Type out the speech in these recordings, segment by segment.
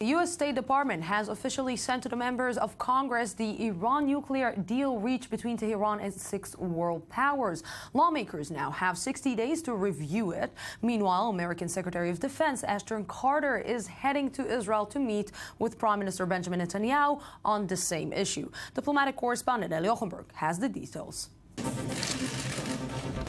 The U.S. State Department has officially sent to the members of Congress the Iran nuclear deal reached between Tehran and 6 world powers. Lawmakers now have 60 days to review it. Meanwhile, American Secretary of Defense Ashton Carter is heading to Israel to meet with Prime Minister Benjamin Netanyahu on the same issue. Diplomatic correspondent Ellie Hochenberg has the details.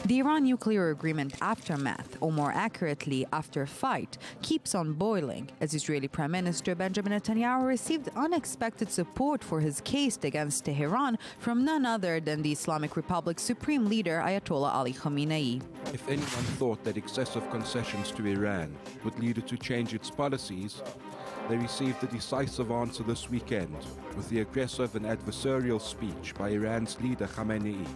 The Iran nuclear agreement aftermath, or more accurately, after fight, keeps on boiling as Israeli Prime Minister Benjamin Netanyahu received unexpected support for his case against Tehran from none other than the Islamic Republic's supreme leader Ayatollah Ali Khamenei. If anyone thought that excessive concessions to Iran would lead it to change its policies, they received a decisive answer this weekend with the aggressive and adversarial speech by Iran's leader Khamenei.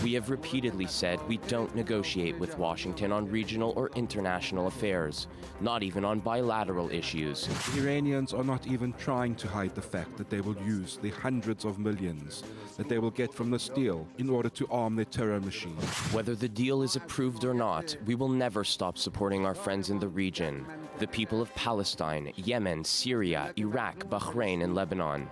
We have repeatedly said we don't negotiate with Washington on regional or international affairs, not even on bilateral issues. The Iranians are not even trying to hide the fact that they will use the hundreds of millions that they will get from this deal in order to arm their terror machine. Whether the deal is approved or not, we will never stop supporting our friends in the region, the people of Palestine, Yemen, Syria, Iraq, Bahrain, and Lebanon.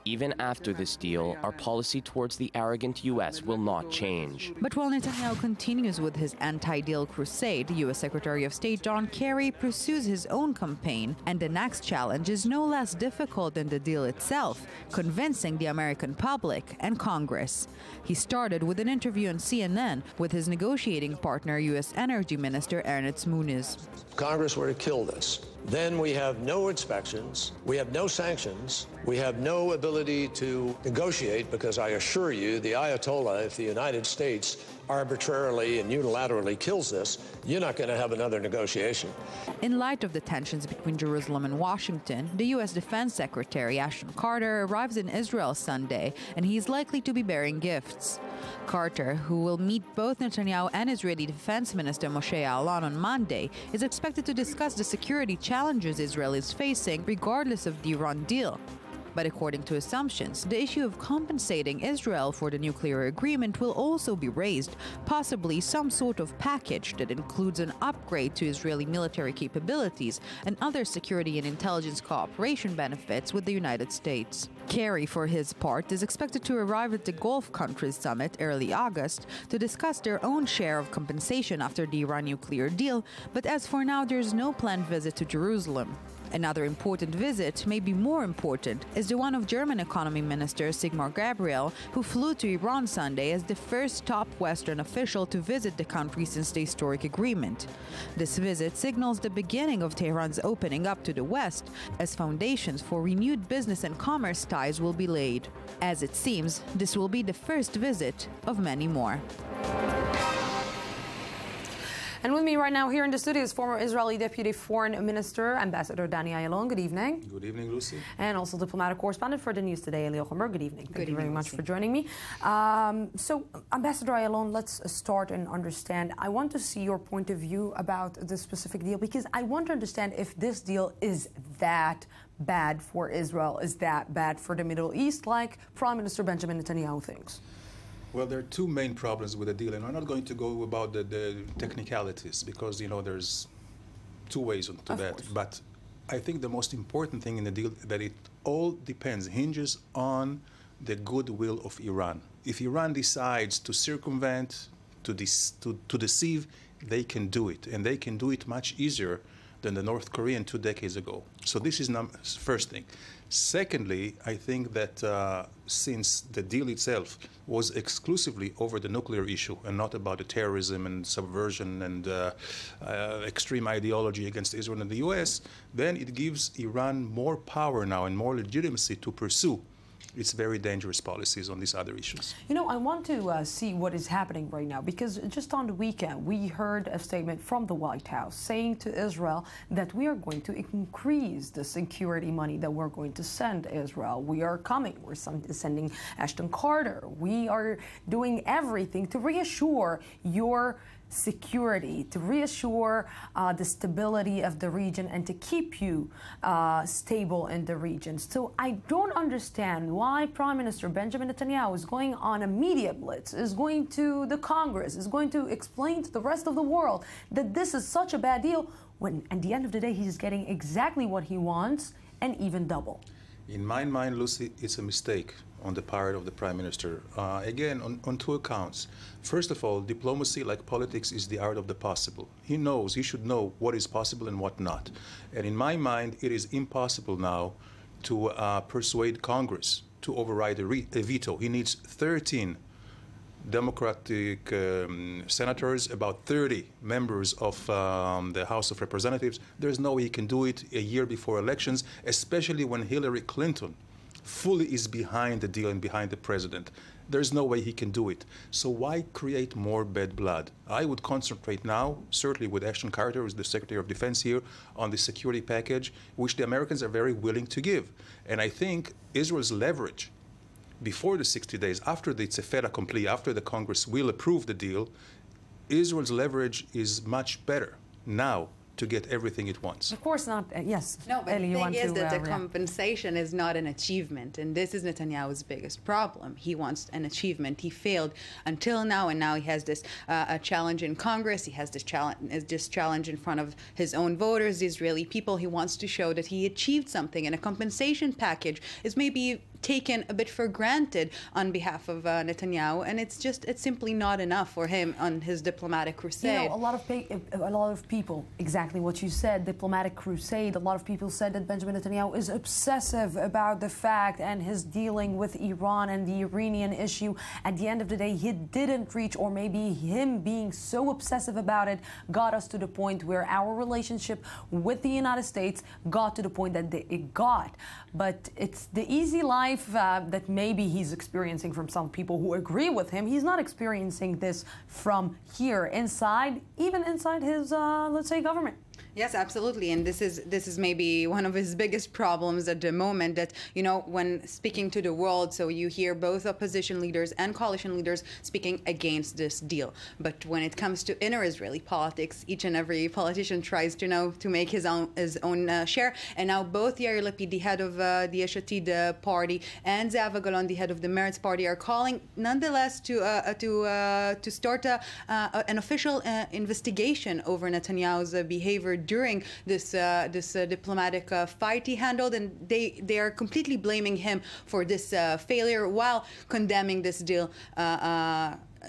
Even after this deal, our policy towards the arrogant U.S. will not change. But while Netanyahu continues with his anti-deal crusade, U.S. Secretary of State John Kerry pursues his own campaign, and the next challenge is no less difficult than the deal itself, convincing the American public and Congress. He started with an interview on CNN with his negotiating partner, U.S. Energy Minister Ernest Moniz. Congress were to kill this. Then we have no inspections, we have no sanctions, we have no ability to negotiate, because I assure you, the Ayatollah, if the United States arbitrarily and unilaterally kills this, you're not going to have another negotiation. In light of the tensions between Jerusalem and Washington, the U.S. Defense Secretary Ashton Carter arrives in Israel Sunday, and he is likely to be bearing gifts. Carter, who will meet both Netanyahu and Israeli Defense Minister Moshe Ya'alon on Monday, is expected to discuss the security challenges Israel is facing regardless of the Iran deal. But according to assumptions, the issue of compensating Israel for the nuclear agreement will also be raised, possibly some sort of package that includes an upgrade to Israeli military capabilities and other security and intelligence cooperation benefits with the United States. Kerry, for his part, is expected to arrive at the Gulf Countries Summit early August to discuss their own share of compensation after the Iran nuclear deal, but as for now, there's no planned visit to Jerusalem. Another important visit, maybe more important, is the one of German Economy Minister Sigmar Gabriel, who flew to Iran Sunday as the first top Western official to visit the country since the historic agreement. This visit signals the beginning of Tehran's opening up to the West, as foundations for renewed business and commerce ties will be laid. As it seems, this will be the first visit of many more. And with me right now here in the studio is former Israeli Deputy Foreign Minister, Ambassador Dani Ayalon. Good evening. Good evening, Lucy. And also diplomatic correspondent for the news today, Ellie Hochenberg. Good evening. Thank you very much for joining me. So, Ambassador Ayalon, let's start and understand. I want to see your point of view about this specific deal, because I want to understand if this deal is that bad for Israel, is that bad for the Middle East, like Prime Minister Benjamin Netanyahu thinks. Well, there are two main problems with the deal, and I'm not going to go about the technicalities, because, you know, there's two ways to that. But I think the most important thing in the deal that it all hinges on the goodwill of Iran. If Iran decides to circumvent, to deceive, they can do it, and they can do it much easier than the North Korean 2 decades ago. So this is first thing. Secondly, I think that since the deal itself was exclusively over the nuclear issue and not about the terrorism and subversion and extreme ideology against Israel and the U.S., then it gives Iran more power now and more legitimacy to pursue its very dangerous policies on these other issues. You know, I want to see what is happening right now, because just on the weekend, we heard a statement from the White House saying to Israel that we are going to increase the security money that we're going to send Israel. We are coming. We're sending Ashton Carter. We are doing everything to reassure your security, to reassure the stability of the region and to keep you stable in the region. So I don't understand why Prime Minister Benjamin Netanyahu is going on a media blitz, is going to the Congress, is going to explain to the rest of the world that this is such a bad deal, when at the end of the day he's getting exactly what he wants and even double? In my mind, Lucy, it's a mistake on the part of the Prime Minister. Again, on two accounts. First of all, diplomacy, like politics, is the art of the possible. He should know what is possible and what not. And in my mind, it is impossible now to persuade Congress to override a veto. He needs 13 Democratic senators, about 30 members of the House of Representatives. There's no way he can do it a year before elections, especially when Hillary Clinton fully is behind the deal and behind the president. There's no way he can do it. So why create more bad blood? I would concentrate now, certainly with Ashton Carter, who's the Secretary of Defense here, on the security package, which the Americans are very willing to give. And I think Israel's leverage before the 60 days, after it's a fait accompli, after the Congress will approve the deal, Israel's leverage is much better now to get everything it wants. Of course not. Yes. No, but Ellie, the thing is that the react? compensation is not an achievement, and this is Netanyahu's biggest problem. He wants an achievement. He failed until now, and now he has this a challenge in Congress. He has this challenge in front of his own voters, the Israeli people. He wants to show that he achieved something, and a compensation package is maybe taken a bit for granted on behalf of Netanyahu, and it's simply not enough for him on his diplomatic crusade. You know, a lot of people, exactly what you said, diplomatic crusade. A lot of people said that Benjamin Netanyahu is obsessive about the fact and his dealing with Iran and the Iranian issue. At the end of the day, he didn't reach, or maybe him being so obsessive about it got us to the point where our relationship with the United States got to the point that it got. But it's the easy life that maybe he's experiencing from some people who agree with him. He's not experiencing this from here inside, even inside his, let's say, government. Yes, absolutely, and this is maybe one of his biggest problems at the moment. That, you know, when speaking to the world, so you hear both opposition leaders and coalition leaders speaking against this deal. But when it comes to inner Israeli politics, each and every politician tries to make his own share. And now both Yair Lapid, the head of the Yesh Atid party, and Zehava Galon, the head of the Meretz party, are calling nonetheless to start an official investigation over Netanyahu's behavior during this diplomatic fight he handled, and they are completely blaming him for this failure while condemning this deal,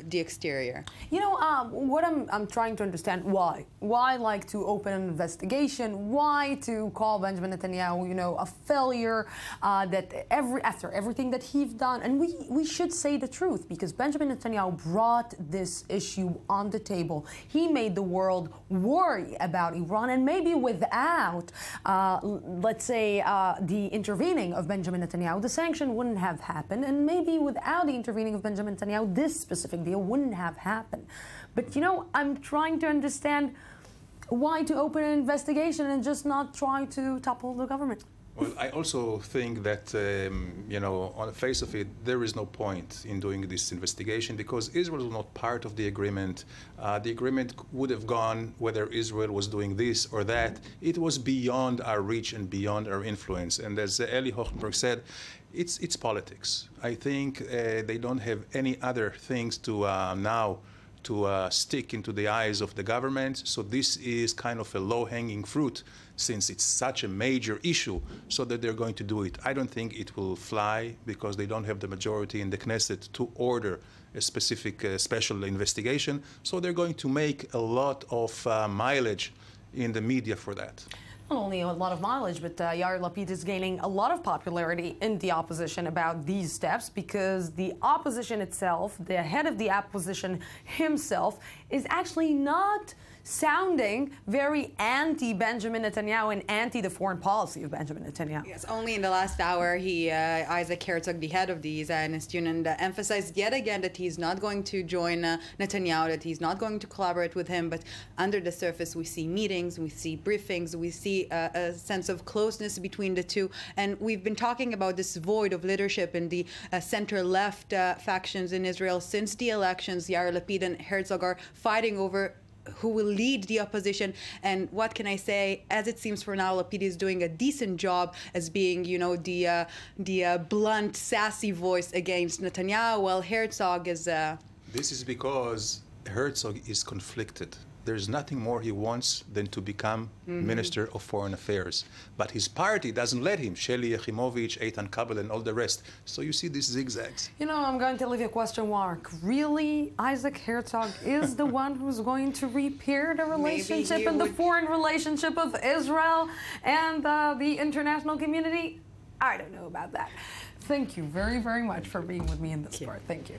the exterior. You know, what I'm trying to understand, why like to open an investigation, why to call Benjamin Netanyahu, you know, a failure, that after everything that he's done. And we should say the truth, because Benjamin Netanyahu brought this issue on the table. He made the world worry about Iran, and maybe without, let's say, the intervening of Benjamin Netanyahu, the sanction wouldn't have happened, and maybe without the intervening of Benjamin Netanyahu, this specific deal wouldn't have happened. But, you know, I'm trying to understand why to open an investigation and just not try to topple the government. Well, I also think that, you know, on the face of it, there is no point in doing this investigation because Israel was not part of the agreement. The agreement would have gone whether Israel was doing this or that. It was beyond our reach and beyond our influence. And as Ellie Hochenberg said, it's politics. I think they don't have any other things to now to stick into the eyes of the government. So this is kind of a low-hanging fruit since it's such a major issue, so that they're going to do it. I don't think it will fly because they don't have the majority in the Knesset to order a specific special investigation. So they're going to make a lot of mileage in the media for that. Not only a lot of mileage, but Yair Lapid is gaining a lot of popularity in the opposition about these steps, because the opposition itself, the head of the opposition himself, is actually not sounding very anti-Benjamin Netanyahu and anti the foreign policy of Benjamin Netanyahu. Yes, only in the last hour, Isaac Herzog, the head of the Zionist Union, emphasized yet again that he's not going to join Netanyahu, that he's not going to collaborate with him. But under the surface, we see meetings, we see briefings, we see a sense of closeness between the two. And we've been talking about this void of leadership in the center-left factions in Israel since the elections. Yair Lapid and Herzog are fighting over who will lead the opposition. And what can I say? As it seems for now, Lapid is doing a decent job as being, you know, the blunt, sassy voice against Netanyahu, while Herzog is... This is because Herzog is conflicted. there's nothing more he wants than to become Minister of Foreign Affairs. But his party doesn't let him. Shelly Yachimovich, Eitan Kabel, and all the rest. So you see these zigzags. You know, I'm going to leave you a question mark. Really, Isaac Herzog is the one who's going to repair the relationship and the foreign relationship of Israel and the international community? I don't know about that. Thank you very, very much for being with me in this part. Thank you.